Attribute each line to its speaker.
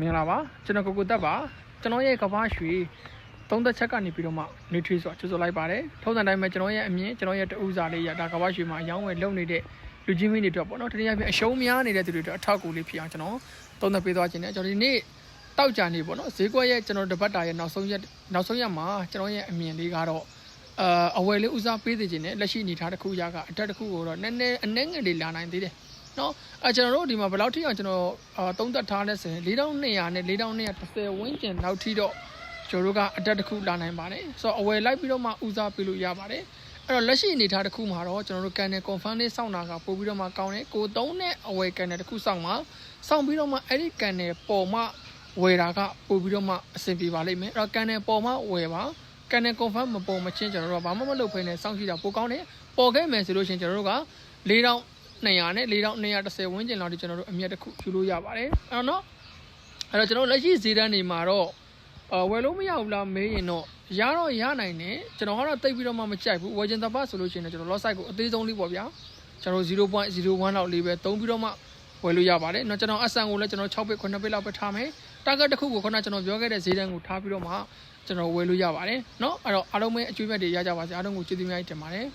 Speaker 1: မင်္ဂလာပါကျွန်တော်ကိုတက်ပါကျွန်တော်ရဲ့ကဘာရွှေသုံးသက်ချက်ကနေပြီးတော့မှ nutrient ဆိုတာကျွတ်လိုက်ပါတယ်ထုံးစံတိုင်းမှာကျွန်တော်ရဲ့အမြင်ကျွန်တော်ရဲ့တူးစာလေးရဒါကဘာရွှေမှာအယောင်းဝယ်လုပ်နေတဲ့လူကြီးမင်းတွေအတွက်ပေါ့နော်တတိယပြအရှုံးများနေတဲ့သူတွေအတွက်အထောက်အကူလေးဖြစ်အောင်ကျွန်တော်သုံးသက်ပေးသွားခြင်းနဲ့ကျွန်တော်ဒီနေ့တောက်ကြနေပေါ့နော်ဈေးကွက်ရဲ့ကျွန်တော်တပတ်တာရဲ့နောက်ဆုံးရက်မှာကျွန်တော်ရဲ့အမြင်လေးကတော့အဝယ်လေးဦးစားပေးသေးခြင်းနဲ့လက်ရှိအနေထားတစ်ခုရကအတက်တစ်ခုကိုတော့နည်းနည်းအနှဲငယ်လေးလာနိုင်သေးတယ်နော်ကျွန်တော်တို့ဒီမှာဘယ်လောက်ထိအောင်ကျွန်တော်သုံးသက်ထားလဲဆိုရင်4200နဲ့4230ဝန်းကျင်လောက်ထိတော့ကျွန်တော်တို့ကအတက်တစ်ခုလာနိုင်ပါတယ်ဆိုတော့အဝယ်လိုက်ပြီးတော့မှဦးစားပေးလို့ရပါတယ်အဲ့တော့လက်ရှိအနေထားတစ်ခုမှာတော့ကျွန်တော်တို့ကန်နယ် confirm လေးစောင့်တာကပို့ပြီးတော့မှကောင်းတယ်ကိုသုံးနဲ့အဝယ်ကန်နယ်တစ်ခုစောင့်ပြီးတော့မှအဲ့ဒီကန်နယ်ပေါ်မှဝယ်တာကပို့ပြီးတော့မှအဆင်ပြေပါလိမ့်မယ်အဲ့တော့ကန်နယ်ပေါ်မှဝယ်ပါကန်နယ် confirm မပေါ်မချင်းကျွန်တော်တို့ကဘာမှမလုပ်ဖိနေစောင့်ကြည့်တာပိုကောင်းတယ်ပေါ်ခဲ့မယ်ဆိုလို့ရှိရင်ကျွန်တော်တို့က4200နဲ့4230ဝန်းကျင်လောက်ဒီကျွန်တော်တို့အမြတ်တစ်ခုယူလို့ရပါတယ်အဲ့တော့ကျွန်တော်လက်ရှိဈေးတန်းတွေမှာတော့ဝယ်လို့မရဘူးလားမေးရင်တော့ရနိုင်တယ်ကျွန်တော်ကတော့တိတ်ပြီးတော့မှမကြိုက်ဘူးဝယ်ခြင်းတပတ်ဆိုလို့ရှိရင်ကျွန်တော် loss side ကိုအသေးဆုံးလေးပေါ့ဗျာကျွန်တော် 0.01 လောက်လေးပဲသုံးပြီးတော့မှဝယ်လို့ရပါတယ်เนาะကျွန်တော်အဆန်ကိုလည်းကျွန်တော်6ဘစ်9ဘစ်လောက်ပဲထားမယ် target တစ်ခုကိုခုနကျွန်တော်ပြောခဲ့တဲ့ဈေးတန်းကိုထားပြီးတော့မှကျွန်တော်ဝယ်လို့ရပါတယ်เนาะအဲ့တော့အားလုံးပဲအကျွေးမဲ့တွေရကြပါစေအားလုံးကိုကျေးဇူးများတင်ပါတယ်